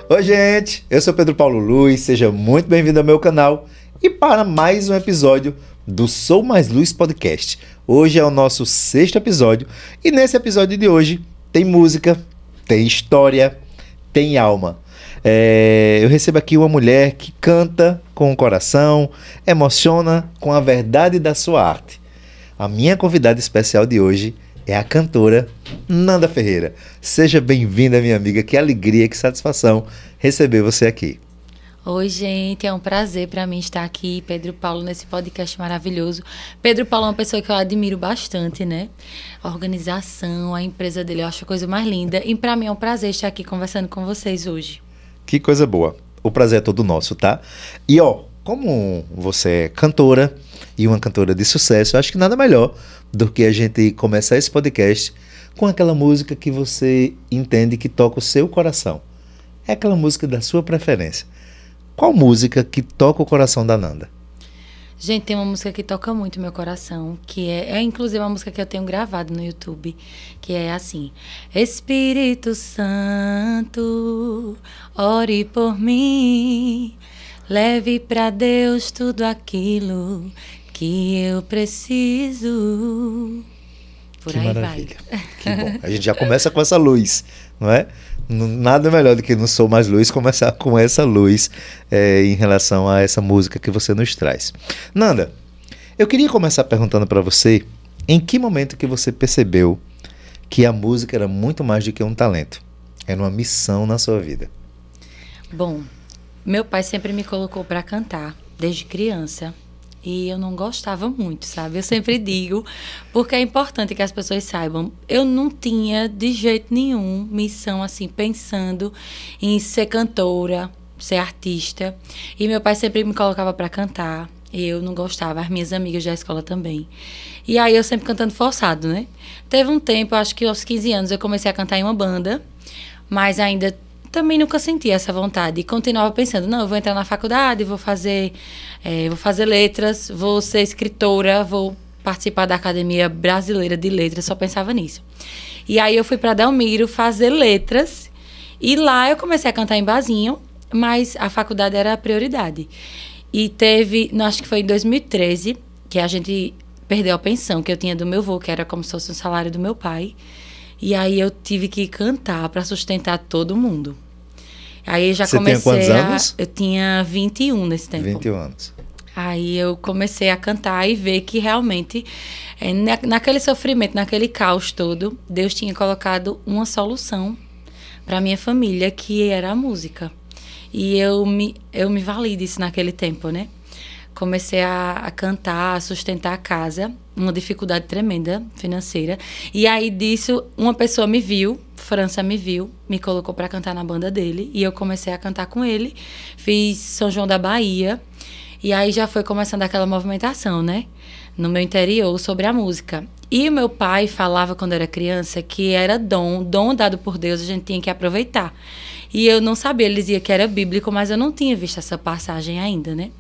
Oi, gente! Eu sou Pedro Paulo Luz, seja muito bem-vindo ao meu canal e para mais um episódio do Sou Mais Luz Podcast. Hoje é o nosso 6º episódio e nesse episódio de hoje tem música, tem história, tem alma. Eu recebo aqui uma mulher que canta com o coração, emociona com a verdade da sua arte. A minha convidada especial de hoje é a cantora Nanda Ferreira. Seja bem-vinda, minha amiga. Que alegria, que satisfação receber você aqui. Oi, gente. É um prazer para mim estar aqui, Pedro Paulo, nesse podcast maravilhoso. Pedro Paulo é uma pessoa que eu admiro bastante, né? A organização, a empresa dele, eu acho a coisa mais linda. E para mim é um prazer estar aqui conversando com vocês hoje. Que coisa boa. O prazer é todo nosso, tá? E como você é cantora e uma cantora de sucesso, eu acho que nada melhor do que a gente começar esse podcast com aquela música que você entende que toca o seu coração. É aquela música da sua preferência. Qual música que toca o coração da Nanda? Gente, tem uma música que toca muito meu coração, que é inclusive uma música que eu tenho gravado no YouTube, que é assim: Espírito Santo, ore por mim, leve para Deus tudo aquilo que eu preciso. Por que aí maravilha. vai. Que bom. A gente já começa com essa luz, não é? Nada melhor do que no Sou Mais Luz começar com essa luz em relação a essa música que você nos traz. Nanda, eu queria começar perguntando para você em que momento que você percebeu que a música era muito mais do que um talento, era uma missão na sua vida. Bom, meu pai sempre me colocou para cantar desde criança. E eu não gostava muito, sabe? Eu sempre digo, porque é importante que as pessoas saibam. Eu não tinha, de jeito nenhum, missão, assim, pensando em ser cantora, ser artista. E meu pai sempre me colocava para cantar. Eu não gostava, as minhas amigas da escola também. E aí eu sempre cantando forçado, né? Teve um tempo, acho que aos 15 anos, eu comecei a cantar em uma banda, mas ainda também nunca senti essa vontade. E continuava pensando, não, eu vou entrar na faculdade, vou fazer letras, vou ser escritora, vou participar da Academia Brasileira de Letras, só pensava nisso. E aí eu fui para Delmiro fazer letras, e lá eu comecei a cantar em barzinho, mas a faculdade era a prioridade. E teve, acho que foi em 2013, que a gente perdeu a pensão que eu tinha do meu avô, que era como se fosse um salário do meu pai. E aí eu tive que cantar para sustentar todo mundo. Aí já Você comecei. Tinha quantos anos? Eu tinha 21 nesse tempo. 21 anos. Aí eu comecei a cantar e ver que realmente, naquele sofrimento, naquele caos todo, Deus tinha colocado uma solução para minha família, que era a música. E eu me vali disso naquele tempo, né? Comecei a cantar, a sustentar a casa, uma dificuldade tremenda financeira. E aí disso, uma pessoa me viu, França me viu, me colocou para cantar na banda dele. E eu comecei a cantar com ele. Fiz São João da Bahia. E aí já foi começando aquela movimentação, né? No meu interior, sobre a música. E o meu pai falava quando era criança que era dom dado por Deus, a gente tinha que aproveitar. E eu não sabia, ele dizia que era bíblico, mas eu não tinha visto essa passagem ainda, né?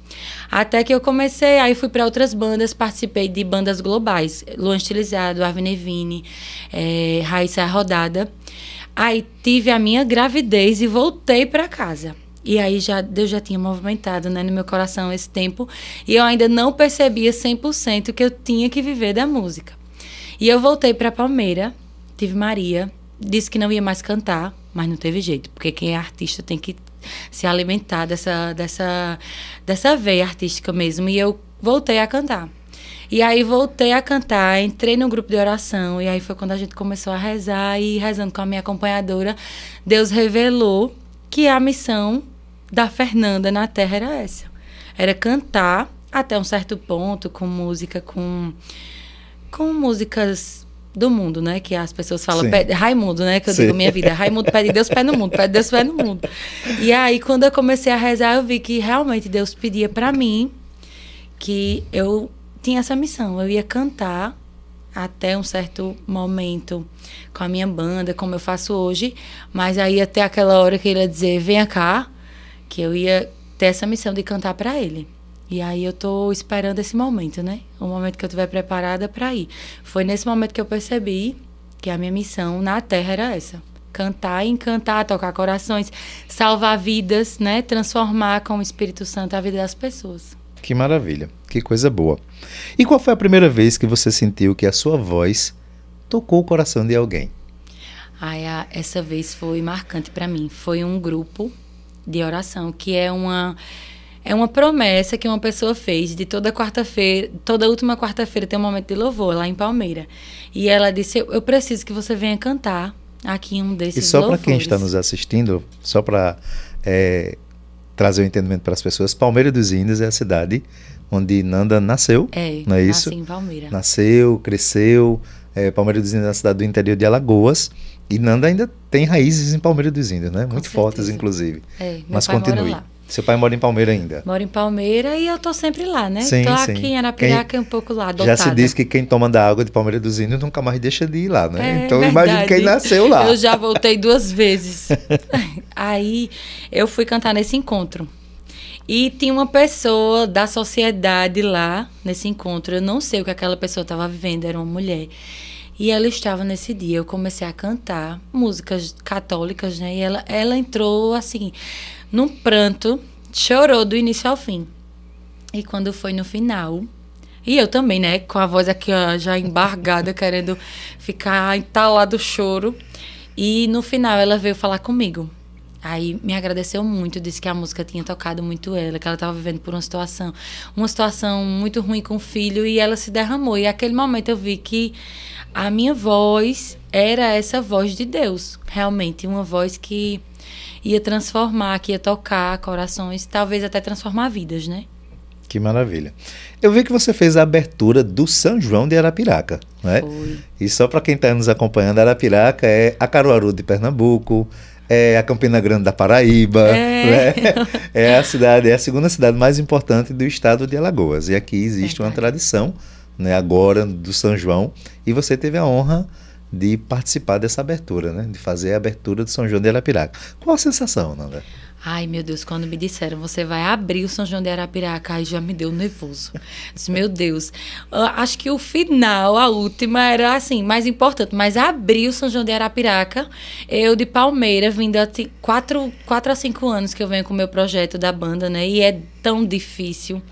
Até que eu comecei, aí fui para outras bandas, participei de bandas globais, Luan Estilizado, Arvin Nevini, Raíssa Rodada. Aí tive a minha gravidez e voltei para casa. E aí Deus já tinha movimentado, né, no meu coração esse tempo, e eu ainda não percebia 100% que eu tinha que viver da música. E eu voltei para Palmeira, tive Maria, disse que não ia mais cantar, mas não teve jeito, porque quem é artista tem que se alimentar dessa veia artística mesmo. E eu voltei a cantar. E aí voltei a cantar, entrei no grupo de oração, e aí foi quando a gente começou a rezar, e rezando com a minha acompanhadora, Deus revelou que a missão da Fernanda na Terra era essa. Era cantar até um certo ponto, com música, com músicas do mundo, né? Que as pessoas falam, Raimundo, né? Que eu digo minha vida, Raimundo pede Deus pé no mundo, pede Deus pé no mundo. E aí, quando eu comecei a rezar, eu vi que realmente Deus pedia pra mim que eu tinha essa missão. Eu ia cantar até um certo momento com a minha banda, como eu faço hoje, mas aí até aquela hora que ele ia dizer, venha cá, que eu ia ter essa missão de cantar pra ele. E aí eu tô esperando esse momento, né? O momento que eu estiver preparada para ir. Foi nesse momento que eu percebi que a minha missão na Terra era essa. cantar e encantar, tocar corações, salvar vidas, né? Transformar com o Espírito Santo a vida das pessoas. Que maravilha, que coisa boa. E qual foi a primeira vez que você sentiu que a sua voz tocou o coração de alguém? Essa vez foi marcante para mim. Foi um grupo de oração, que é uma promessa que uma pessoa fez de toda quarta-feira, toda última quarta-feira tem um momento de louvor lá em Palmeira. E ela disse, eu preciso que você venha cantar aqui em um desses louvores. E só para quem está nos assistindo, só para trazer o entendimento para as pessoas, Palmeira dos Índios é a cidade onde Nanda nasceu, não é isso? Nasci em Palmeira. Nasceu, cresceu. Palmeira dos Índios é a cidade do interior de Alagoas. E Nanda ainda tem raízes em Palmeira dos Índios, né? Muito fortes, inclusive. Mas continue. Mora lá. Seu pai mora em Palmeira ainda? Moro em Palmeira e eu tô sempre lá, né? Sim, tô aqui em Arapiraca e um pouco lá, adotada. Já se diz que quem toma da água de Palmeira dos Índios nunca mais deixa de ir lá, né? Então verdade. imagino quem nasceu lá. Eu já voltei 2 vezes. Aí eu fui cantar nesse encontro. E tinha uma pessoa da sociedade lá, nesse encontro. Eu não sei o que aquela pessoa estava vivendo, era uma mulher. E ela estava nesse dia. Eu comecei a cantar músicas católicas, né? E ela entrou, assim, num pranto, chorou do início ao fim. E quando foi no final... E eu também, né? Com a voz aqui ó, já embargada, querendo ficar entalado o choro. E no final ela veio falar comigo. Aí me agradeceu muito, disse que a música tinha tocado muito ela, que ela estava vivendo por uma situação muito ruim com o filho, e ela se derramou. E naquele momento eu vi que a minha voz era essa voz de Deus, realmente, uma voz que ia transformar, que ia tocar corações, talvez até transformar vidas, né? Que maravilha. Eu vi que você fez a abertura do São João de Arapiraca, né? Foi. E só para quem está nos acompanhando, Arapiraca é a Caruaru de Pernambuco, é a Campina Grande da Paraíba, né? É a segunda cidade mais importante do estado de Alagoas. E aqui existe uma tradição, né, agora do São João, e você teve a honra de participar dessa abertura, né? De fazer a abertura do São João de Arapiraca. Qual a sensação, Nanda? Ai, meu Deus, quando me disseram, você vai abrir o São João de Arapiraca, aí já me deu nervoso. Disse, meu Deus, acho que o final, a última, era assim, mais importante, mas abrir o São João de Arapiraca, eu de Palmeira, vindo há 4 a 5 anos que eu venho com o meu projeto da banda, né, e é tão difícil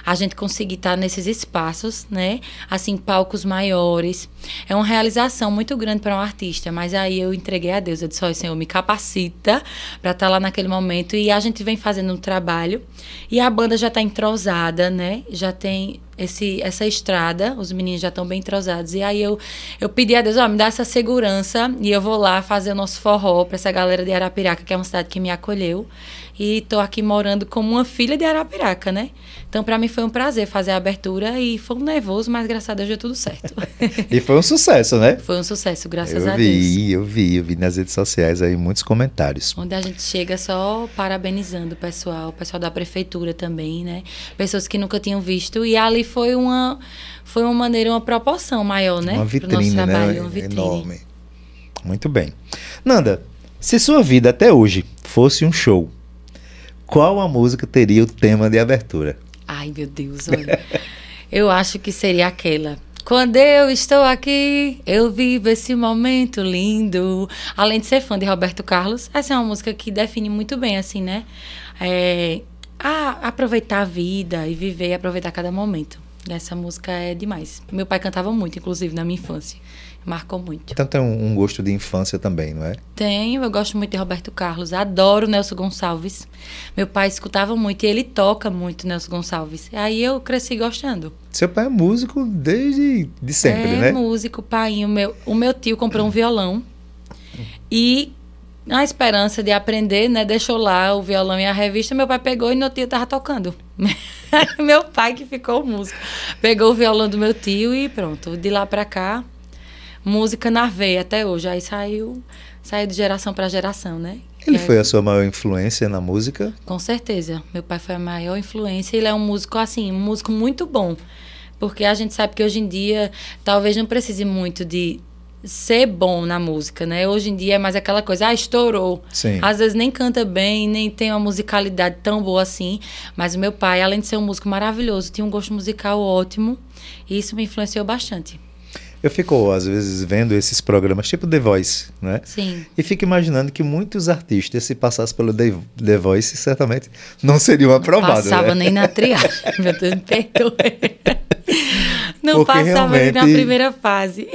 a gente conseguir estar nesses espaços, né, assim, palcos maiores. É uma realização muito grande para um artista, mas aí eu entreguei a Deus, eu disse, olha, Senhor, me capacita para estar lá naquele momento. E a gente vem fazendo um trabalho e a banda já está entrosada, né? Já tem essa estrada, os meninos já estão bem entrosados. E aí eu pedi a Deus, me dá essa segurança e eu vou lá fazer o nosso forró para essa galera de Arapiraca, que é uma cidade que me acolheu. E tô aqui morando como uma filha de Arapiraca, né? Então, para mim foi um prazer fazer a abertura e foi um nervoso, mas graças a Deus deu tudo certo. E foi um sucesso, né? Foi um sucesso, graças a Deus. Eu vi nas redes sociais aí muitos comentários. Onde a gente chega só parabenizando o pessoal da prefeitura também, né? Pessoas que nunca tinham visto. E ali foi uma maneira, uma proporção maior, né? Uma vitrine, pro nosso trabalho, né? Uma vitrine. Enorme. Muito bem. Nanda, se sua vida até hoje fosse um show, qual a música teria o tema de abertura? Ai, meu Deus, olha. Eu acho que seria aquela. Quando eu estou aqui, eu vivo esse momento lindo. Além de ser fã de Roberto Carlos, essa é uma música que define muito bem, assim, né? Aproveitar a vida e viver e aproveitar cada momento. Essa música é demais. Meu pai cantava muito, inclusive, na minha infância. Marcou muito. Então tem um gosto de infância também, não é? Tenho, eu gosto muito de Roberto Carlos. Adoro Nelson Gonçalves. Meu pai escutava muito e ele toca muito Nelson Gonçalves. Aí eu cresci gostando. Seu pai é músico desde sempre, né? É músico, pai. O meu tio comprou um violão e, na esperança de aprender, né, deixou lá o violão e a revista. Meu pai pegou e meu tio estava tocando. Meu pai que ficou músico. Pegou o violão do meu tio e pronto. De lá pra cá, música na veia até hoje. Aí saiu de geração para geração, né? Ele foi a sua maior influência na música? Com certeza. Meu pai foi a maior influência. Ele é um músico, assim, um músico muito bom. Porque a gente sabe que hoje em dia talvez não precise muito de ser bom na música, né? Hoje em dia é mais aquela coisa, estourou. Sim. Às vezes nem canta bem, nem tem uma musicalidade tão boa assim. Mas o meu pai, além de ser um músico maravilhoso, tinha um gosto musical ótimo. E isso me influenciou bastante. Eu fico, às vezes, vendo esses programas tipo The Voice, né? Sim. E fico imaginando que muitos artistas, se passassem pelo The Voice, certamente não seriam aprovados. Passava né? nem na triagem. Meu Deus, me perdoe. Não Porque passava nem na realmente- primeira fase.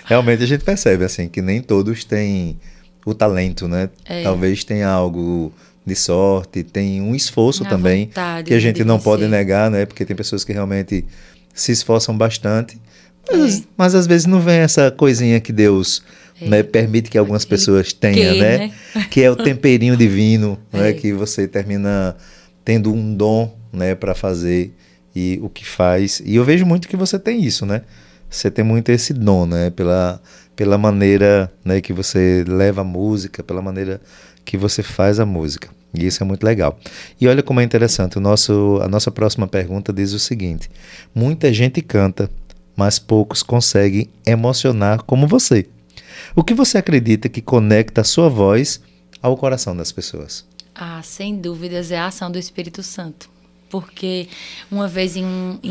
Realmente a gente percebe, assim, que nem todos têm o talento, né? É. Talvez tenha algo de sorte, tem um esforço A também, vontade, que a né, gente de não vencer. pode negar, né? Porque tem pessoas que realmente se esforçam bastante, É. mas às vezes não vem essa coisinha que Deus né, permite que algumas Aquele pessoas tenham, quê, né? né? Que é o temperinho divino, né? É. Que você termina tendo um dom, né, para fazer e o que faz. E eu vejo muito que você tem isso, né? Você tem muito esse dom, né? Pela maneira, né, que você leva a música, pela maneira que você faz a música. E isso é muito legal. E olha como é interessante. A nossa próxima pergunta diz o seguinte: muita gente canta, mas poucos conseguem emocionar como você. O que você acredita que conecta a sua voz ao coração das pessoas? Ah, sem dúvidas, é a ação do Espírito Santo. Porque uma vez em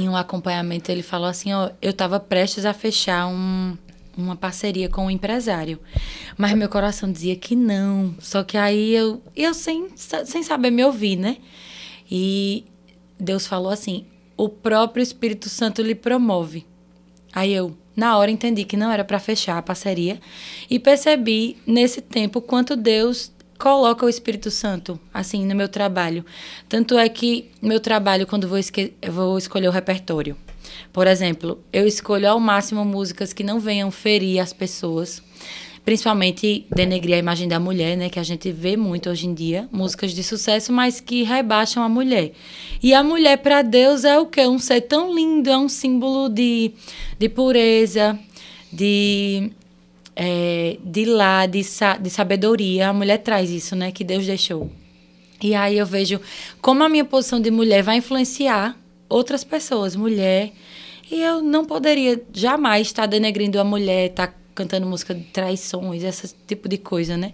um acompanhamento ele falou assim, ó, eu estava prestes a fechar uma parceria com um empresário. Mas meu coração dizia que não. Só que aí eu sem saber me ouvir, né? E Deus falou assim, o próprio Espírito Santo lhe promove. Aí eu, na hora, entendi que não era para fechar a parceria. E percebi, nesse tempo, quanto Deus coloca o Espírito Santo, assim, no meu trabalho. Tanto é que meu trabalho, quando eu vou escolher o repertório. Por exemplo, eu escolho ao máximo músicas que não venham ferir as pessoas, principalmente denegrir a imagem da mulher, né, que a gente vê muito hoje em dia, músicas de sucesso, mas que rebaixam a mulher. E a mulher, para Deus, é o quê? Um ser tão lindo, é um símbolo de pureza, de sabedoria. A mulher traz isso, né, que Deus deixou. E aí eu vejo como a minha posição de mulher vai influenciar outras pessoas, mulher. E eu não poderia jamais estar denegrindo a mulher, estar cantando música de traições, esse tipo de coisa, né?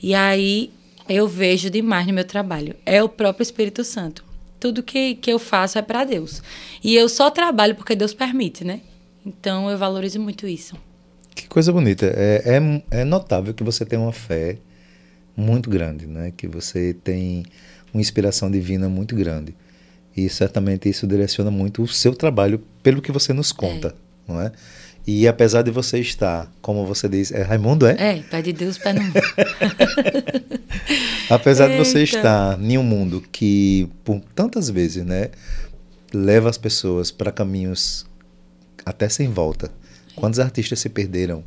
E aí eu vejo demais no meu trabalho. É o próprio Espírito Santo. Tudo que eu faço é para Deus. E eu só trabalho porque Deus permite, né? Então eu valorizo muito isso. Que coisa bonita. É notável que você tem uma fé muito grande, né? Que você tem uma inspiração divina muito grande. E certamente isso direciona muito o seu trabalho, pelo que você nos conta, não é? E apesar de você estar, como você diz, Raimundo, é? É, pé de Deus, pé no mundo. Apesar de você Eita. estar em um mundo que, por tantas vezes, né, leva as pessoas para caminhos até sem volta. Quantos artistas se perderam,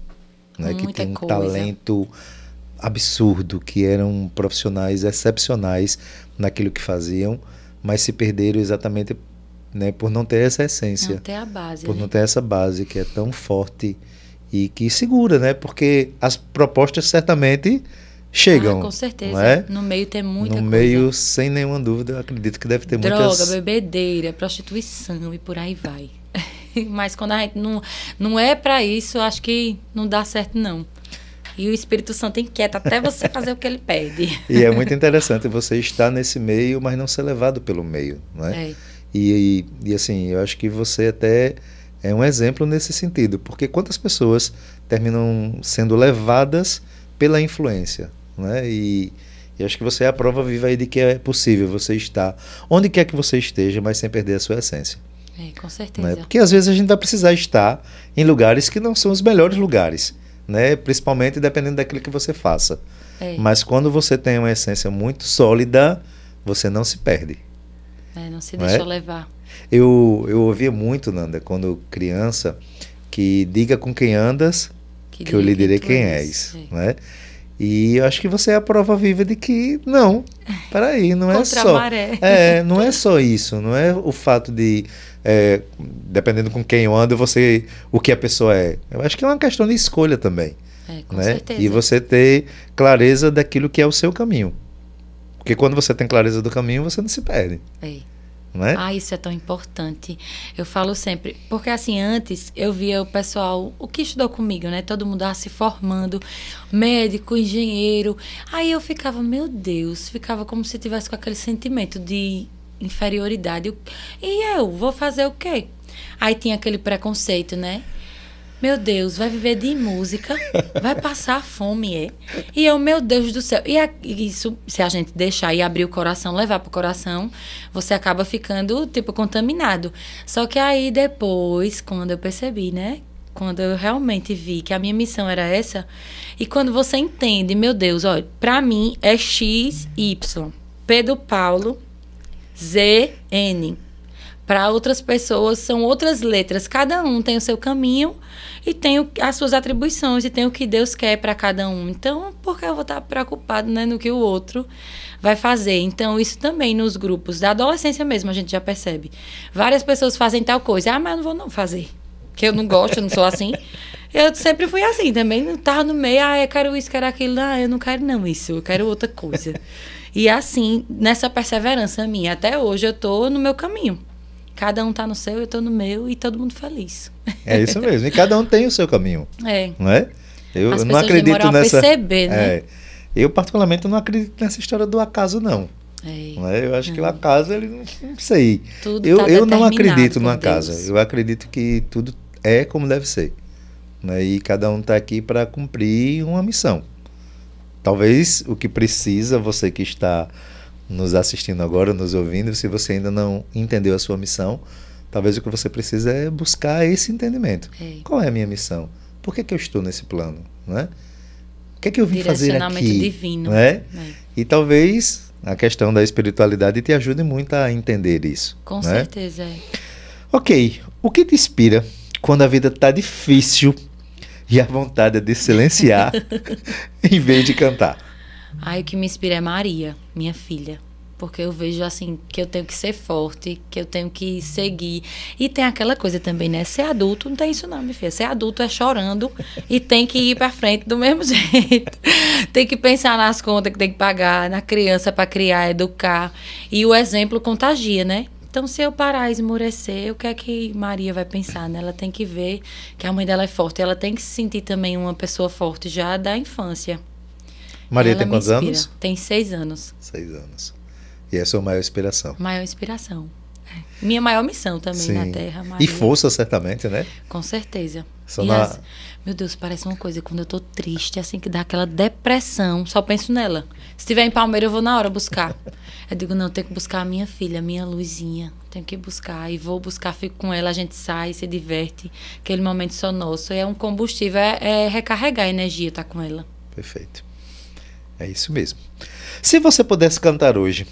né, que Muita tinham um coisa. talento absurdo, que eram profissionais excepcionais naquilo que faziam, mas se perderam exatamente, né, por não ter essa essência. Não, tem a base, Por né? não ter essa base que é tão forte e que segura, né? Porque as propostas certamente chegam. Ah, com certeza. Não é? No meio tem muita No coisa. meio, sem nenhuma dúvida, eu acredito que deve ter Droga, muitas... bebedeira, prostituição e por aí vai. Mas quando a gente não é pra isso, eu acho que não dá certo, não. E o Espírito Santo inquieta até você fazer o que ele pede. E é muito interessante você estar nesse meio, mas não ser levado pelo meio, não é? É. E assim, eu acho que você até é um exemplo nesse sentido, porque quantas pessoas terminam sendo levadas pela influência, né? E acho que você é a prova viva aí de que é possível você estar onde quer que você esteja, mas sem perder a sua essência. É, com certeza. Né? Porque às vezes a gente vai precisar estar em lugares que não são os melhores lugares, né? Principalmente dependendo daquilo que você faça. É. Mas quando você tem uma essência muito sólida, você não se perde. É, não se Não deixa é? levar. Eu ouvia muito, Nanda, quando criança, que diga com quem andas, que eu lhe direi tu quem és. és. Né? E eu acho que você é a prova viva de que, não, peraí, não é Contra a só... maré. Não é só isso, não é o fato de, dependendo com quem eu ando, o que a pessoa é. Eu acho que é uma questão de escolha também. É, com Né? certeza. E você ter clareza daquilo que é o seu caminho. Porque quando você tem clareza do caminho, você não se perde. É. Não é? Ah, isso é tão importante. Eu falo sempre, porque assim, antes eu via o pessoal, o que estudou comigo, né? Todo mundo se formando, médico, engenheiro. Aí eu ficava, meu Deus, ficava como se tivesse com aquele sentimento de inferioridade. E eu vou fazer o quê? Aí tinha aquele preconceito, né? Meu Deus, vai viver de música, vai passar fome, é? E eu, meu Deus do céu. E isso, se a gente deixar e abrir o coração, levar pro coração, você acaba ficando, tipo, contaminado. Só que aí depois, quando eu percebi, né? Quando eu realmente vi que a minha missão era essa, e quando você entende, meu Deus, olha, pra mim é X, Y, Pedro Paulo, Z, N. Para outras pessoas são outras letras. Cada um tem o seu caminho e tem as suas atribuições e tem o que Deus quer para cada um. Então, por que eu vou estar preocupado, né, no que o outro vai fazer? Então, isso também nos grupos da adolescência mesmo a gente já percebe. Várias pessoas fazem tal coisa. Ah, mas eu não vou não fazer. Que eu não gosto, eu não sou assim. Eu sempre fui assim também. Não estava no meio. Ah, eu quero isso, quero aquilo. Ah, eu não quero não isso. Eu quero outra coisa. E assim, nessa perseverança minha, até hoje eu tô no meu caminho. Cada um tá no seu, eu tô no meu e todo mundo feliz. É isso mesmo. E cada um tem o seu caminho. É. Não é? Eu As não pessoas acredito demoram nessa. a perceber, né? É. Eu, particularmente, não acredito nessa história do acaso, não. Não é? Eu acho que o acaso, ele não sei. Tudo Eu, tá eu não acredito determinado no por acaso. Deus. Eu acredito que tudo é como deve ser. Né? E cada um está aqui para cumprir uma missão. Talvez o que precisa, você que está nos assistindo agora, nos ouvindo, se você ainda não entendeu a sua missão, talvez o que você precisa é buscar esse entendimento. Qual é a minha missão? Por que eu estou nesse plano? Né? O que é que eu vim fazer aqui? Divino. Né? E talvez a questão da espiritualidade te ajude muito a entender isso. Com né? certeza, Ok, o que te inspira quando a vida está difícil e a vontade é de silenciar em vez de cantar? Ai, o que me inspira é Maria, minha filha. Porque eu vejo, assim, que eu tenho que ser forte, que eu tenho que seguir. E tem aquela coisa também, né? Ser adulto não tem isso não, minha filha. Ser adulto é chorando e tem que ir pra frente do mesmo jeito. Tem que pensar nas contas que tem que pagar, na criança para criar, educar. E o exemplo contagia, né? Então, se eu parar e esmorecer, o que é que Maria vai pensar, né? Ela tem que ver que a mãe dela é forte. Ela tem que se sentir também uma pessoa forte já da infância. Maria Ela tem quantos me inspira. anos? Tem 6 anos. 6 anos. E é a sua maior inspiração. Maior inspiração. Minha maior missão também. Sim. Na Terra, Maria. E força, certamente, né? Com certeza. Na... Meu Deus, parece uma coisa, quando eu tô triste, assim, que dá aquela depressão, só penso nela. Se estiver em Palmeira, eu vou na hora buscar. Eu digo, não, eu tenho que buscar a minha filha, a minha Luzinha. Tenho que buscar. E vou buscar, fico com ela, a gente sai, se diverte. Aquele momento só nosso. É um combustível, é recarregar a energia, tá com ela. Perfeito. É isso mesmo. Se você pudesse cantar hoje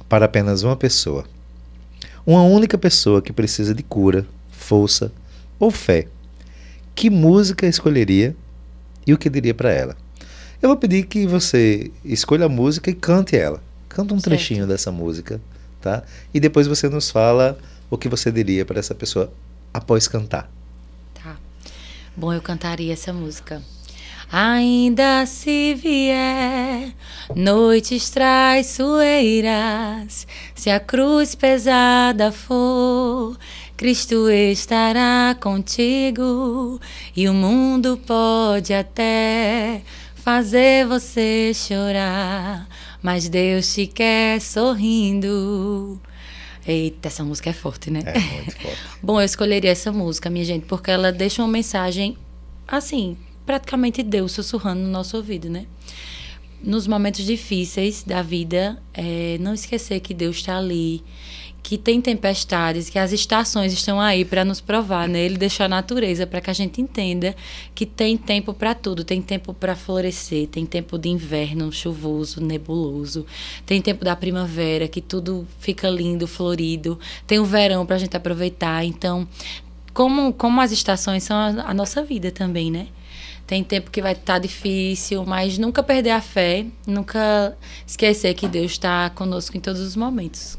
para apenas uma pessoa, uma única pessoa que precisa de cura, força ou fé, que música escolheria e o que diria para ela? Eu vou pedir que você escolha a música e cante ela. Canta um trechinho dessa música, tá? E depois você nos fala o que você diria para essa pessoa após cantar. Tá. Bom, eu cantaria essa música. Ainda se vier noites traiçoeiras, se a cruz pesada for, Cristo estará contigo, e o mundo pode até fazer você chorar, mas Deus te quer sorrindo. Eita, essa música é forte, né? É muito forte. Bom, eu escolheria essa música, minha gente, porque ela deixa uma mensagem, assim, praticamente Deus sussurrando no nosso ouvido, né? Nos momentos difíceis da vida, não esquecer que Deus está ali, que tem tempestades, que as estações estão aí para nos provar, né? Ele deixou a natureza para que a gente entenda que tem tempo para tudo. Tem tempo para florescer, tem tempo de inverno chuvoso, nebuloso, tem tempo da primavera, que tudo fica lindo, florido, tem o verão para a gente aproveitar. Então, como as estações são a nossa vida também, né? Tem tempo que vai estar difícil, mas nunca perder a fé, nunca esquecer que Deus está conosco em todos os momentos.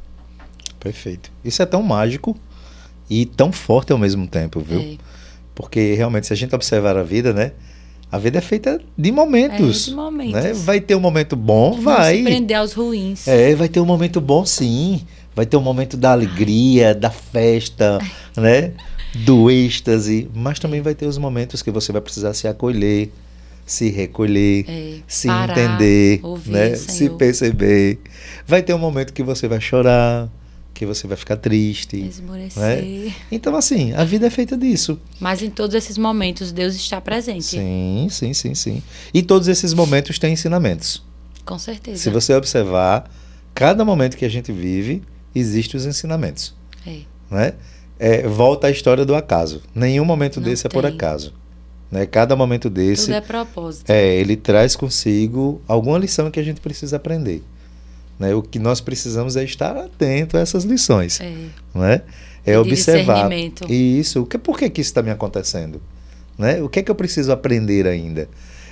Perfeito. Isso é tão mágico e tão forte ao mesmo tempo, viu? Porque realmente, se a gente observar a vida, né? A vida é feita de momentos. De momentos. Né? Vai ter um momento bom, Não vai. se prender aos ruins. Vai ter um momento bom, sim. Vai ter um momento da alegria, da festa, né? Do êxtase, mas também vai ter os momentos que você vai precisar se acolher, se recolher, se entender, ouvir, né? Se perceber. Vai ter um momento que você vai chorar, porque você vai ficar triste. Esmorecer. Né? Então, assim, a vida é feita disso. Mas em todos esses momentos, Deus está presente. Sim, sim, sim, sim. E todos esses momentos têm ensinamentos. Com certeza. Se você observar, cada momento que a gente vive, existem os ensinamentos. Né? Volta à história do acaso. Nenhum momento desse é por acaso. Né? Cada momento desse... Tudo é propósito. Ele traz consigo alguma lição que a gente precisa aprender. Né? O que nós precisamos é estar atento a essas lições. Né? Observar. Isso. Por que isso está me acontecendo? Né? O que é que eu preciso aprender ainda?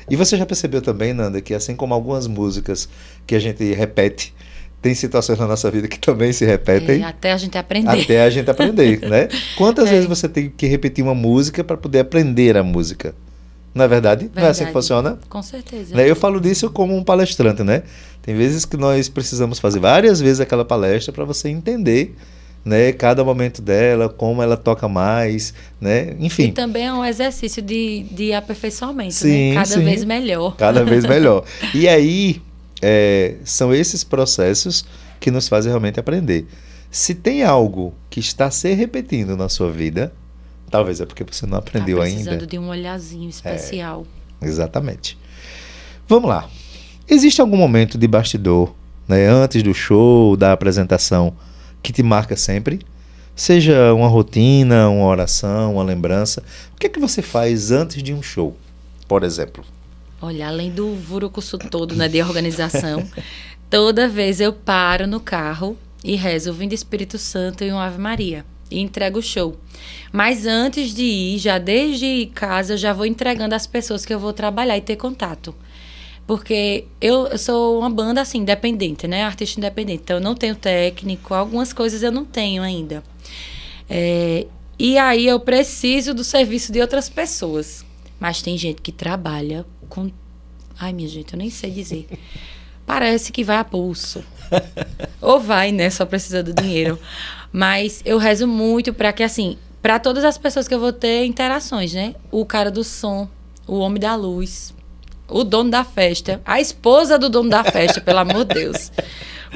E você já percebeu também, Nanda, que assim como algumas músicas que a gente repete, tem situações na nossa vida que também se repetem. Até a gente aprender. Até a gente aprender, né? Quantas vezes você tem que repetir uma música para poder aprender a música? Não é verdade? Não é assim que funciona? Com certeza. Eu falo disso como um palestrante, né? Tem vezes que nós precisamos fazer várias vezes aquela palestra para você entender, né, cada momento dela, como ela toca mais, né? Enfim. E também é um exercício de aperfeiçoamento, sim, né? Cada sim. vez melhor. Cada vez melhor. E aí, são esses processos que nos fazem realmente aprender. Se tem algo que está se repetindo na sua vida, talvez é porque você não aprendeu ainda. Precisando de um olhazinho especial. Exatamente. Vamos lá. Existe algum momento de bastidor, né, antes do show, da apresentação, que te marca sempre? Seja uma rotina, uma oração, uma lembrança. O que é que você faz antes de um show, por exemplo? Olha, além do vurucuçu todo, né, de organização, toda vez eu paro no carro e rezo o Vinde Espírito Santo e um Ave Maria. E entrego o show. Mas antes de ir, já desde casa, já vou entregando as pessoas que eu vou trabalhar e ter contato. Porque eu sou uma banda, assim, independente, né? Artista independente. Então, eu não tenho técnico. Algumas coisas eu não tenho ainda. E aí, eu preciso do serviço de outras pessoas. Mas tem gente que trabalha com... Ai, minha gente, eu nem sei dizer. Parece que vai a pulso. Ou vai, né? Só precisa do dinheiro. Mas eu rezo muito para que, assim, para todas as pessoas que eu vou ter interações, né? O cara do som, o homem da luz, o dono da festa, a esposa do dono da festa, pelo amor de Deus.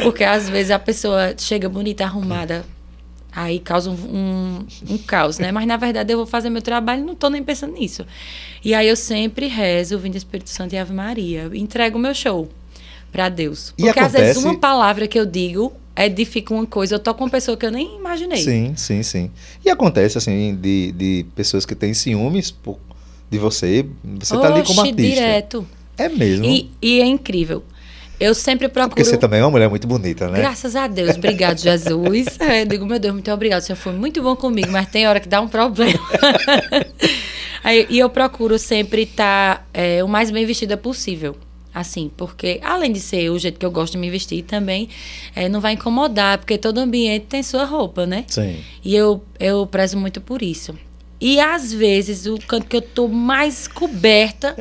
Porque às vezes a pessoa chega bonita, arrumada, aí causa um caos, né? Mas na verdade eu vou fazer meu trabalho e não tô nem pensando nisso. E aí eu sempre rezo o Vinde Espírito Santo e Ave Maria. Entrego o meu show para Deus. Porque às vezes uma palavra que eu digo edifica uma coisa. Eu tô com uma pessoa que eu nem imaginei. Sim, sim, sim. E acontece, assim, de pessoas que têm ciúmes de você. Você tá ali como artista. Direto. É mesmo. E é incrível. Eu sempre procuro... Porque você também é uma mulher muito bonita, né? Graças a Deus. Obrigado, Jesus. Eu digo, meu Deus, muito obrigado. O Senhor foi muito bom comigo, mas tem hora que dá um problema. E eu procuro sempre estar o mais bem vestida possível. Assim, porque além de ser o jeito que eu gosto de me vestir, também não vai incomodar, porque todo ambiente tem sua roupa, né? Sim. E eu prezo muito por isso. E às vezes o canto que eu tô mais coberta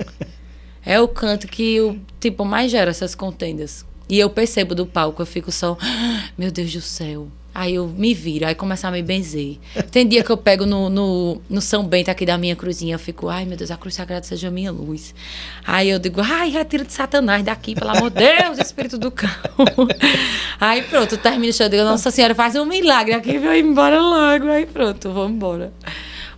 é o canto que eu, tipo, mais gera essas contendas. E eu percebo do palco, eu fico só, meu Deus do céu. Aí eu me viro, aí começa a me benzer. Tem dia que eu pego no São Bento aqui da minha cruzinha, eu fico, ai meu Deus, a cruz sagrada seja a minha luz. Aí eu digo, ai, retira de Satanás daqui, pelo amor de Deus, espírito do cão. Aí pronto, termina o show, eu digo, Nossa Senhora, faz um milagre aqui, vai embora logo. Aí pronto, vamos embora.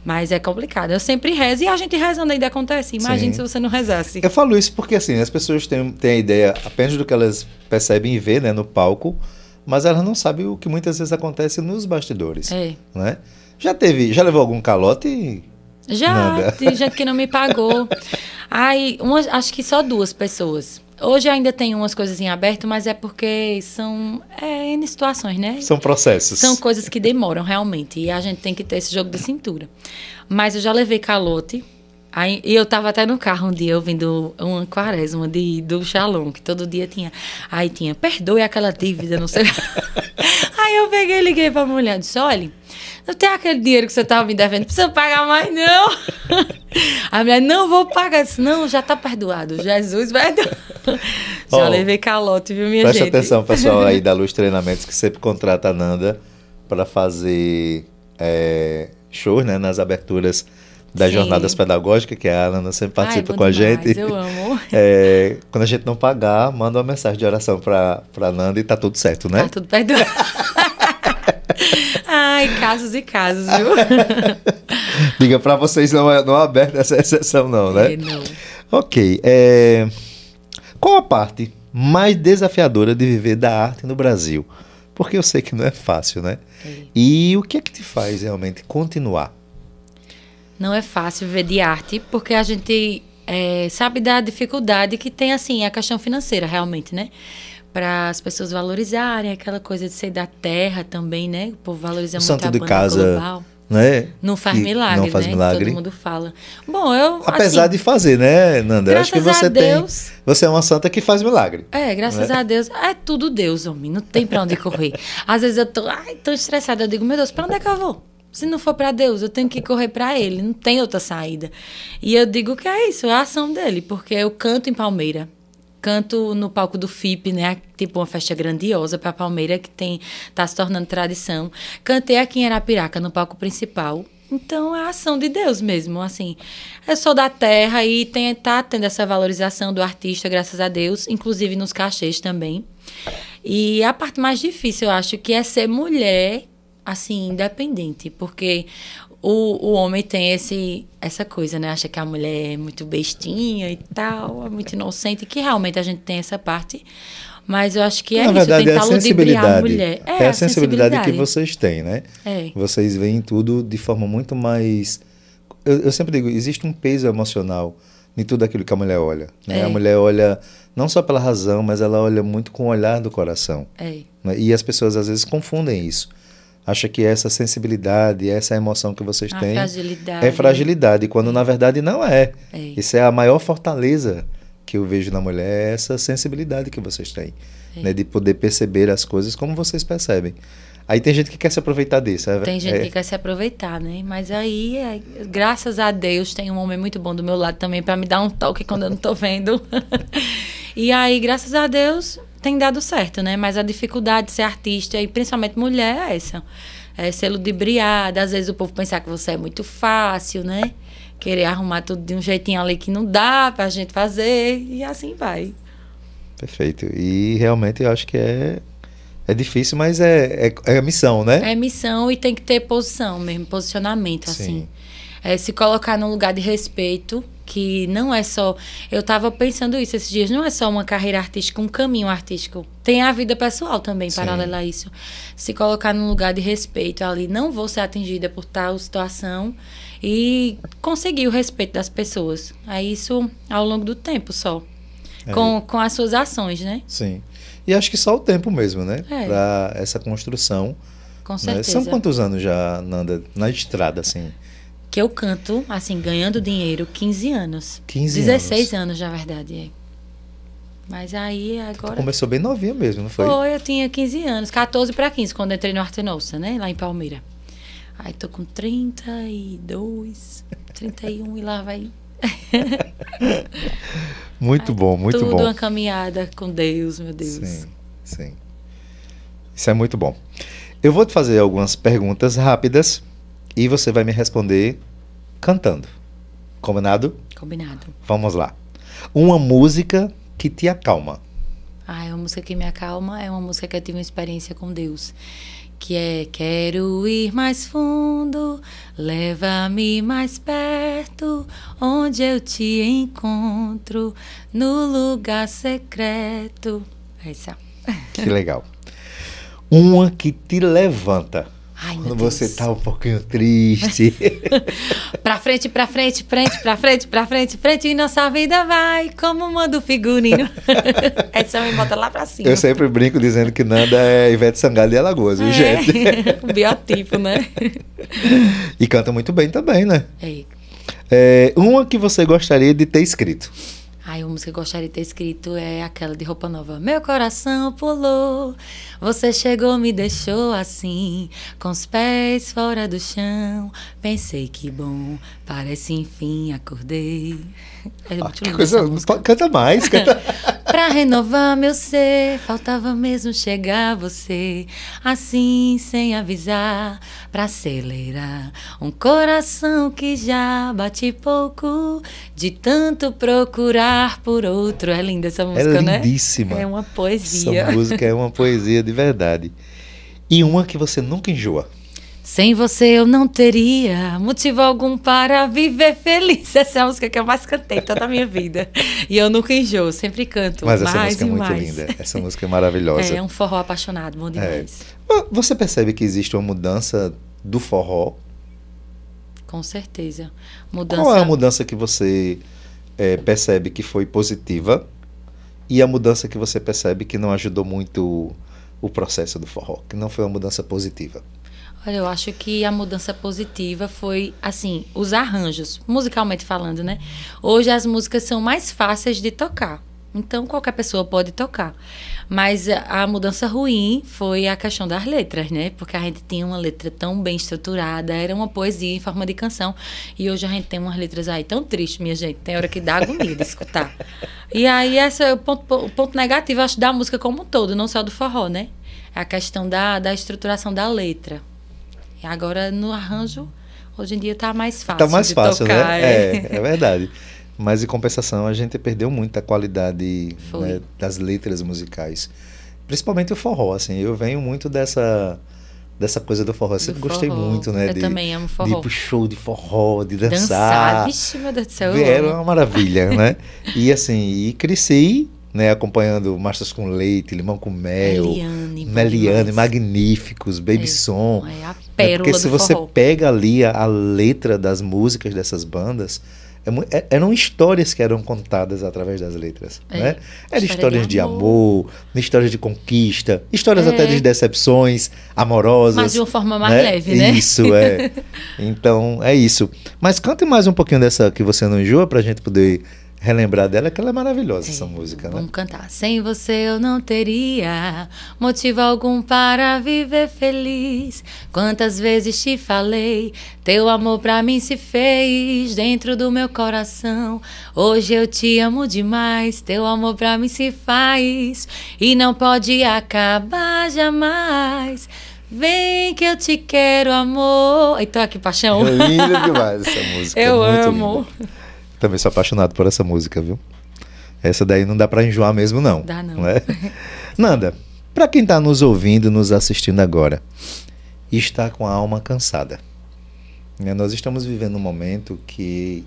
Mas é complicado. Eu sempre rezo e a gente rezando ainda acontece. Imagine se você não rezasse. Eu falo isso porque assim, as pessoas têm a ideia apenas do que elas percebem e vê, né, no palco, mas elas não sabem o que muitas vezes acontece nos bastidores. Né? Já levou algum calote? Já, Nada. Tem gente que não me pagou. Aí, acho que só 2 pessoas. Hoje ainda tem umas coisas em aberto, mas é porque são N situações, né? São processos. São coisas que demoram realmente. E a gente tem que ter esse jogo de cintura. Mas eu já levei calote. Aí, e eu tava até no carro um dia ouvindo uma quaresma do Shalom, que todo dia tinha. Aí tinha, perdoe aquela dívida, não sei. Aí eu peguei e liguei pra mulher e disse, olha, não tem aquele dinheiro que você tava me devendo, não precisa pagar mais, não. A mulher, não vou pagar. Eu disse, não, já tá perdoado. Jesus vai... Já levei calote, viu, minha gente? Presta atenção, pessoal aí da Luz Treinamentos, que sempre contrata a Nanda para fazer shows, né, nas aberturas das jornadas pedagógicas, que a Nanda sempre participa com a gente. Eu amo. Quando a gente não pagar, manda uma mensagem de oração para Nanda e tá tudo certo, né? Tá tudo perdoado. Ai, casos e casos, viu? Diga, para vocês não é aberta essa exceção não, né? Não. Ok. Qual a parte mais desafiadora de viver da arte no Brasil? Porque eu sei que não é fácil, né? E o que é que te faz realmente continuar? Não é fácil viver de arte, porque a gente sabe da dificuldade que tem, assim, a questão financeira, realmente, né? Para as pessoas valorizarem aquela coisa de ser da terra também, né? O povo valoriza muito Santo a de banda casa, global. né? Não faz Que milagre, não faz né? milagre. Todo mundo fala. Bom, eu, Apesar assim, de fazer, né, Nanda? Eu acho que graças você a Deus. você é uma santa que faz milagre. Graças a Deus. É tudo Deus, homem. Não tem pra onde correr. Às vezes eu tô estressada. Eu digo, meu Deus, pra onde é que eu vou? Se não for pra Deus, eu tenho que correr pra Ele. Não tem outra saída. E eu digo que é isso, é a ação dele. Porque eu canto em Palmeira. Canto no palco do FIP, né? Tipo uma festa grandiosa pra Palmeira, que tá se tornando tradição. Cantei aqui em Arapiraca, no palco principal. Então, é a ação de Deus mesmo, assim. Eu sou da terra e tá tendo essa valorização do artista, graças a Deus, inclusive nos cachês também. E a parte mais difícil, eu acho, que é ser mulher, assim, independente, porque o homem tem essa coisa, né? Acha que a mulher é muito bestinha e tal, é muito inocente, que realmente a gente tem essa parte. Mas eu acho que Na verdade, tentar ludibriar a mulher. É a sensibilidade que vocês têm, né? É. Vocês veem tudo de forma muito mais... Eu sempre digo, existe um peso emocional em tudo aquilo que a mulher olha. Né? A mulher olha não só pela razão, mas ela olha muito com o olhar do coração. Né? E as pessoas às vezes confundem isso. Acha que essa sensibilidade, essa emoção que vocês têm fragilidade, é fragilidade, quando na verdade não é. Isso é a maior fortaleza que eu vejo na mulher, é essa sensibilidade que vocês têm, né, de poder perceber as coisas como vocês percebem. Aí tem gente que quer se aproveitar disso. Tem gente que quer se aproveitar, né? Mas aí, graças a Deus, tem um homem muito bom do meu lado também para me dar um toque quando eu não tô vendo. E aí, graças a Deus, tem dado certo, né? Mas a dificuldade de ser artista, e principalmente mulher, é essa. É ser ludibriada. Às vezes o povo pensar que você é muito fácil, né? Querer arrumar tudo de um jeitinho ali que não dá pra gente fazer. E assim vai. Perfeito. E realmente eu acho que é difícil, mas é a missão, né? É missão e tem que ter posição mesmo, posicionamento, assim. Se colocar num lugar de respeito, que não é só... Eu tava pensando isso esses dias, não é só uma carreira artística, um caminho artístico. Tem a vida pessoal também, paralela a isso. Se colocar num lugar de respeito ali, não vou ser atingida por tal situação e conseguir o respeito das pessoas. Aí isso ao longo do tempo só. Com as suas ações, né? Sim. E acho que só o tempo mesmo, né? Para essa construção. Com certeza. São quantos anos já, Nanda, na estrada, assim? Que eu canto, assim, ganhando dinheiro, 15 anos. 16 anos, na verdade, Mas aí, agora... Tu começou bem novinha mesmo, não foi? Foi, eu tinha 15 anos, 14 para 15, quando entrei no Arte Nossa, né? Lá em Palmeira. Aí tô com 32, 31 e lá vai... Muito bom, muito bom. Tudo uma caminhada com Deus, meu Deus. Sim, sim. Isso é muito bom. Eu vou te fazer algumas perguntas rápidas e você vai me responder cantando. Combinado? Combinado. Vamos lá. Uma música que te acalma. É uma música que me acalma, é uma música que eu tive uma experiência com Deus. Que é: quero ir mais fundo, leva-me mais perto, onde eu te encontro, no lugar secreto. Essa. Que legal. Uma que te levanta. Ai, meu quando Deus. você tá um pouquinho triste. Pra frente, pra frente, frente, pra frente, pra frente, frente, e nossa vida vai como manda o figurino. Essa me bota lá pra cima. Eu sempre brinco dizendo que Nanda é Ivete Sangalo de Alagoas, viu, gente? O biotipo, né? E canta muito bem também, né? É. Uma que você gostaria de ter escrito. Ai, uma música que eu gostaria de ter escrito é aquela de Roupa Nova. Meu coração pulou, você chegou, me deixou assim, com os pés fora do chão. Pensei que bom, parece enfim acordei. É muito Que linda coisa, essa música. canta mais, canta. Pra renovar meu ser, faltava mesmo chegar você, assim sem avisar, pra acelerar um coração que já bate pouco, de tanto procurar por outro. É linda essa música, né? É lindíssima. É uma poesia. Essa música é uma poesia de verdade. E uma que você nunca enjoa. Sem você eu não teria motivo algum para viver feliz. Essa é a música que eu mais cantei toda a minha vida. E eu nunca enjoo, sempre canto Mas mais essa música e é muito mais. linda. Essa música é maravilhosa. É um forró apaixonado, bom demais. Você percebe que existe uma mudança do forró? Com certeza. Qual é a mudança que você percebe que foi positiva e a mudança que você percebe que não ajudou muito o processo do forró, que não foi uma mudança positiva? Olha, eu acho que a mudança positiva foi, assim, os arranjos, musicalmente falando, né? Hoje as músicas são mais fáceis de tocar. Então, qualquer pessoa pode tocar. Mas a mudança ruim foi a questão das letras, né? Porque a gente tinha uma letra tão bem estruturada, era uma poesia em forma de canção. E hoje a gente tem umas letras aí tão tristes, minha gente. Tem hora que dá agonia de escutar. E aí, esse é o ponto negativo, acho, da música como um todo, não só do forró, né? É a questão da estruturação da letra. E agora, no arranjo, hoje em dia tá mais fácil. Tá mais de fácil, tocar, né? É verdade. Mas, em compensação, a gente perdeu muito a qualidade, né, das letras musicais. Principalmente o forró, assim. Eu venho muito dessa coisa do forró. Eu sempre gostei muito, né? Eu também amo forró. De ir pro show de forró, de dançar. Vixe, meu Deus do céu, Era uma maravilha, né? E assim, cresci, né, acompanhando Massas com Leite, Limão com Mel, Meliane, Magníficos, Baby Som. É a pérola porque se do você forró. pega ali a letra das músicas dessas bandas, eram histórias que eram contadas através das letras, né? Eram histórias de amor, histórias de conquista, histórias até de decepções amorosas. Mas de uma forma mais leve, né? Isso, é. Então, é isso. Mas cante mais um pouquinho dessa que você não enjoa, pra gente poder relembrar dela, que ela é maravilhosa, essa música, né? Vamos cantar. Sem você eu não teria motivo algum para viver feliz. Quantas vezes te falei, teu amor pra mim se fez dentro do meu coração. Hoje eu te amo demais, teu amor pra mim se faz e não pode acabar jamais. Vem que eu te quero, amor. Então, que paixão. É linda demais essa música. Eu muito amo. Linda. Também sou apaixonado por essa música, viu? Essa daí não dá pra enjoar mesmo, não. Dá não. Né? Nanda, pra quem tá nos ouvindo, nos assistindo agora, e está com a alma cansada, né? Nós estamos vivendo um momento que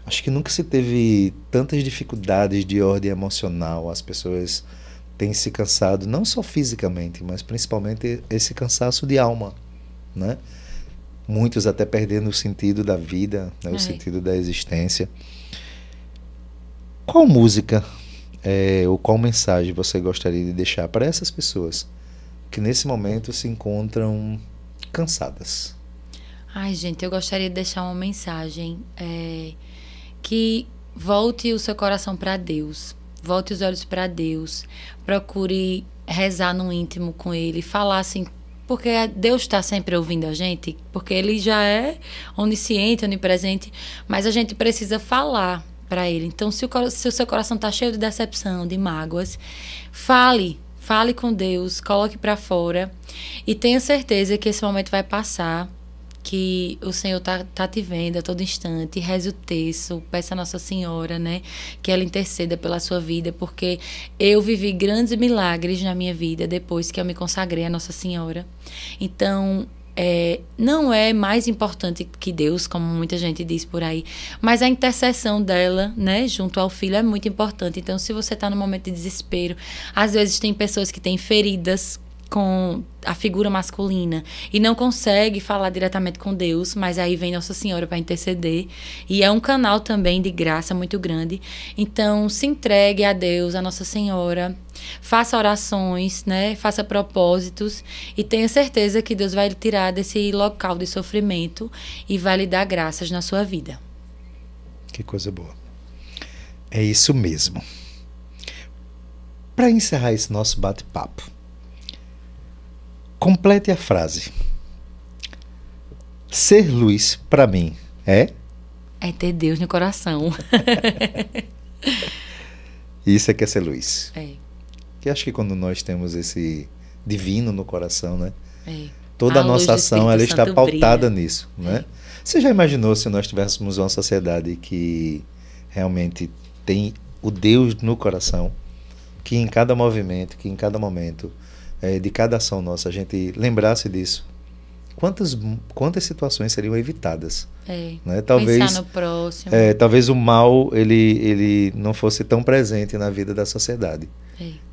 acho que nunca se teve tantas dificuldades de ordem emocional. As pessoas têm se cansado, não só fisicamente, mas principalmente esse cansaço de alma, né? Muitos até perdendo o sentido da vida, né? O sentido da existência. Qual música ou qual mensagem você gostaria de deixar para essas pessoas que nesse momento se encontram cansadas? Ai, gente, eu gostaria de deixar uma mensagem que volte o seu coração para Deus, volte os olhos para Deus, procure rezar no íntimo com Ele, falar assim, porque Deus está sempre ouvindo a gente, porque Ele já é onisciente, onipresente, mas a gente precisa falar para Ele. Então, se o seu coração está cheio de decepção, de mágoas, fale com Deus, coloque para fora e tenha certeza que esse momento vai passar, que o Senhor tá te vendo a todo instante. Reze o terço, peça a Nossa Senhora, né, que ela interceda pela sua vida, porque eu vivi grandes milagres na minha vida depois que eu me consagrei a Nossa Senhora. Então, não é mais importante que Deus, como muita gente diz por aí, mas a intercessão dela, né, junto ao Filho é muito importante. Então, se você está num momento de desespero, às vezes tem pessoas que têm feridas com a figura masculina e não consegue falar diretamente com Deus, mas aí vem Nossa Senhora para interceder, e é um canal também de graça muito grande. Então, se entregue a Deus, a Nossa Senhora, faça orações, né? Faça propósitos e tenha certeza que Deus vai lhe tirar desse local de sofrimento e vai lhe dar graças na sua vida. Que coisa boa. É isso mesmo. Para encerrar esse nosso bate-papo, complete a frase. Ser luz, para mim, é ter Deus no coração. Isso é que é ser luz. É. Acho que quando nós temos esse divino no coração, né? A Toda a luz nossa do ação Espírito ela está Santo pautada brilha. nisso, né? Você já imaginou se nós tivéssemos uma sociedade que realmente tem o Deus no coração, que em cada movimento, que em cada momento, de cada ação nossa, a gente lembrasse disso quantas situações seriam evitadas? Né? Pensar no próximo. Talvez o mal ele não fosse tão presente na vida da sociedade.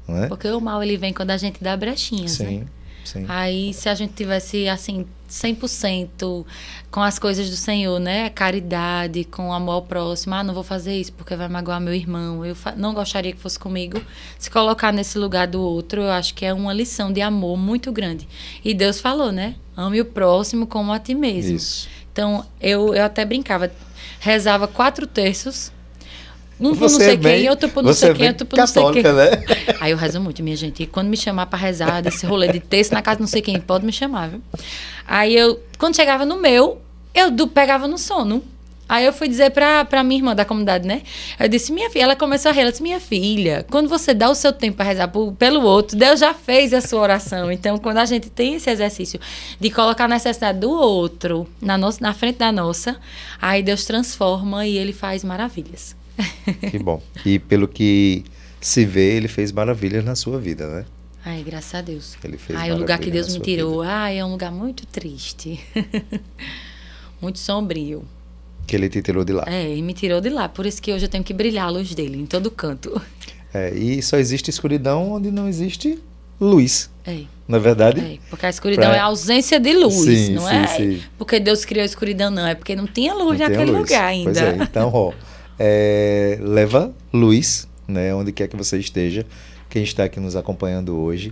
Não é? Porque o mal ele vem quando a gente dá brechinhas, sim, né? Sim. Aí se a gente tivesse assim 100% com as coisas do Senhor, né? Caridade, com amor ao próximo. Não vou fazer isso porque vai magoar meu irmão. Eu não gostaria que fosse comigo. Se colocar nesse lugar do outro, eu acho que é uma lição de amor muito grande. E Deus falou, né? Ame o próximo como a ti mesmo. Isso. Então, eu até brincava. Rezava 4 terços. Um por não Você sei quem, outro por não sei quem, outro por não sei quem. Né? Aí eu rezo muito, minha gente. E quando me chamar pra rezar desse rolê de terço na casa não sei quem, pode me chamar, viu? Aí quando chegava no meu, eu pegava no sono. Aí eu fui dizer pra minha irmã da comunidade, né? Eu disse, minha filha, ela começou a rir, ela disse, minha filha, quando você dá o seu tempo pra rezar pelo outro, Deus já fez a sua oração. Então, quando a gente tem esse exercício de colocar a necessidade do outro na frente da nossa, aí Deus transforma e ele faz maravilhas. Que bom. E pelo que se vê, ele fez maravilhas na sua vida, né? Ai, graças a Deus. Ele fez o lugar que Deus me tirou, vida. é um lugar muito triste. Muito sombrio. Que ele te tirou de lá. Ele me tirou de lá. Por isso que hoje eu tenho que brilhar a luz dele em todo canto. E só existe escuridão onde não existe luz. Não é verdade? Porque a escuridão é a ausência de luz, sim, não sim, é? Sim. Porque Deus criou a escuridão, não. É porque não tinha luz naquele lugar ainda. Pois é, então, leva luz, né, onde quer que você esteja. Quem está aqui nos acompanhando hoje,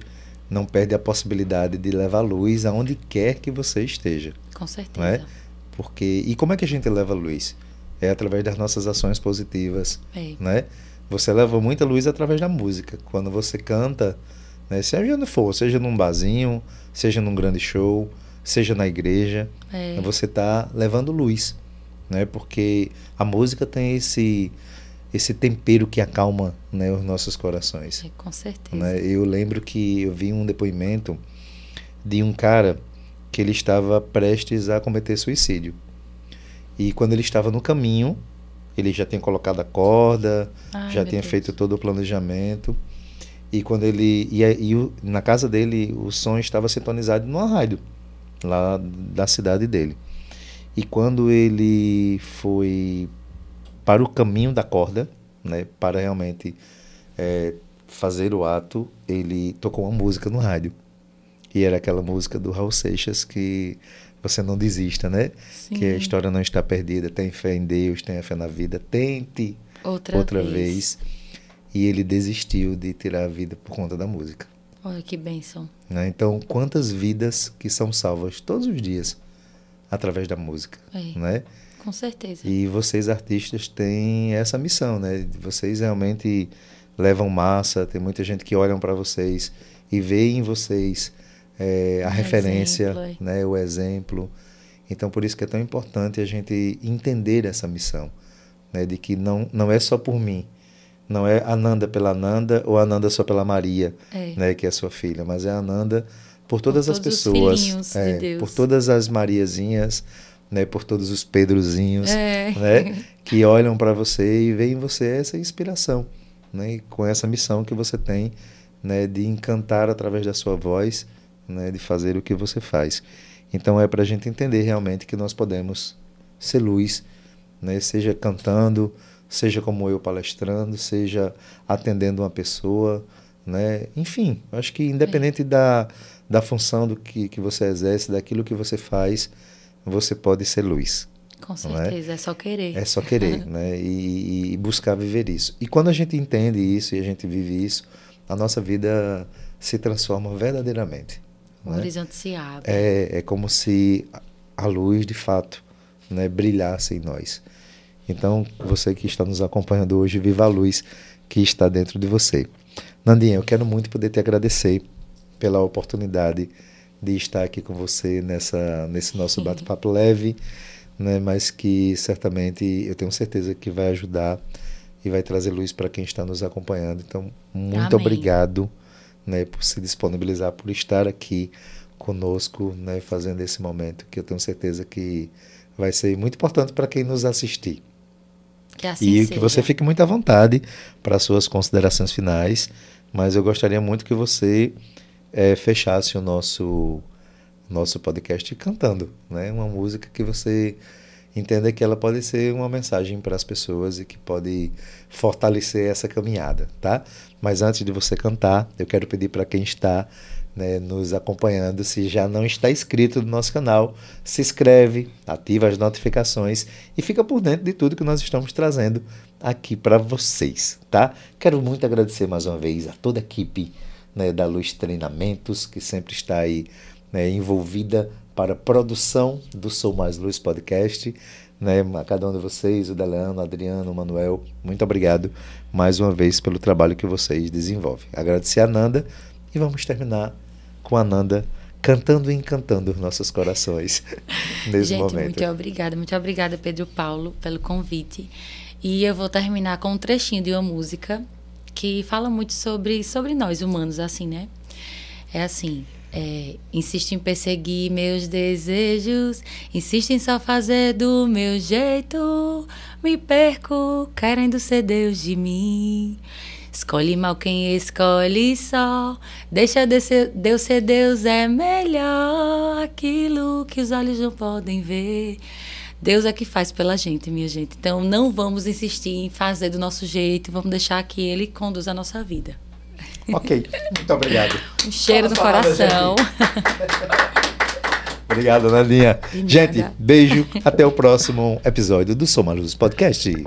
não perde a possibilidade de levar luz aonde quer que você esteja. Com certeza. Não é? E como é que a gente leva luz? É através das nossas ações positivas, né? Você leva muita luz através da música. Quando você canta, né, seja onde for, seja num barzinho, seja num grande show, seja na igreja, você está levando luz, né? Porque a música tem esse tempero que acalma, né, os nossos corações. Com certeza. Né? Eu lembro que eu vi um depoimento de um cara que ele estava prestes a cometer suicídio. E quando ele estava no caminho, ele já tinha colocado a corda, já tinha feito todo o planejamento. E quando ele na casa dele, o som estava sintonizado numa rádio, lá da cidade dele. E quando ele foi para o caminho da corda, né, para realmente fazer o ato, ele tocou uma música no rádio. E era aquela música do Raul Seixas, que você não desista, né? Sim. Que a história não está perdida, tem fé em Deus, tenha fé na vida, tente outra vez. E ele desistiu de tirar a vida por conta da música. Olha que bênção. Né? Então, quantas vidas que são salvas todos os dias através da música, né? Com certeza. E vocês, artistas, têm essa missão, né? Vocês realmente levam massa, tem muita gente que olham para vocês e vê em vocês a referência, exemplo, né? O exemplo. Então, por isso que é tão importante a gente entender essa missão, né? De que não é só por mim, não é Ananda pela Ananda ou Ananda só pela Maria, né? Que é sua filha, mas é Ananda por todas as pessoas, de Deus. Por todas as Mariazinhas, né? Por todos os Pedrozinhos, né? Que olham para você e veem em você essa inspiração, né? E com essa missão que você tem, né? De encantar através da sua voz, né? De fazer o que você faz. Então é para a gente entender realmente que nós podemos ser luz, né? Seja cantando, seja como eu palestrando, seja atendendo uma pessoa, né? Enfim, acho que independente da função do que você exerce, daquilo que você faz, você pode ser luz. Com certeza, é só querer. É só querer, né? E buscar viver isso. E quando a gente entende isso e a gente vive isso, a nossa vida se transforma verdadeiramente. O horizonte se abre. É como se a luz, de fato, né, brilhasse em nós. Então, você que está nos acompanhando hoje, viva a luz que está dentro de você. Nandinha, eu quero muito poder te agradecer pela oportunidade de estar aqui com você nesse nosso bate-papo leve, né, mas que certamente eu tenho certeza que vai ajudar e vai trazer luz para quem está nos acompanhando. Então, muito obrigado, né, por se disponibilizar, por estar aqui conosco, né, fazendo esse momento, que eu tenho certeza que vai ser muito importante para quem nos assistir. Que assim e seja. Que você fique muito à vontade para suas considerações finais, mas eu gostaria muito que você fechasse o nosso nosso podcast cantando, né? Uma música que você entenda que ela pode ser uma mensagem para as pessoas e que pode fortalecer essa caminhada, tá? Mas antes de você cantar, eu quero pedir para quem está, né, nos acompanhando, se já não está inscrito no nosso canal, se inscreve, ativa as notificações e fica por dentro de tudo que nós estamos trazendo aqui para vocês, tá? Quero muito agradecer mais uma vez a toda a equipe, né, da Luz Treinamentos, que sempre está aí, né, envolvida para a produção do Sou Mais Luz Podcast, né, a cada um de vocês, o Deleano, o Adriano, o Manuel, muito obrigado mais uma vez pelo trabalho que vocês desenvolvem. Agradecer a Nanda e vamos terminar com a Nanda cantando e encantando nossos corações nesse Gente, momento. Muito obrigada, Pedro Paulo, pelo convite. E eu vou terminar com um trechinho de uma música que fala muito sobre nós humanos, assim, né? É assim: insisto em perseguir meus desejos, insisto em só fazer do meu jeito, me perco querendo ser Deus de mim. Escolhe mal quem escolhe só, deixa Deus ser Deus, é melhor aquilo que os olhos não podem ver. Deus é que faz pela gente, minha gente. Então não vamos insistir em fazer do nosso jeito, vamos deixar que Ele conduza a nossa vida. Ok, muito obrigado. Um cheiro no coração. Obrigado, Nandinha. Gente, beijo. Até o próximo episódio do Sou Mais Luz Podcast.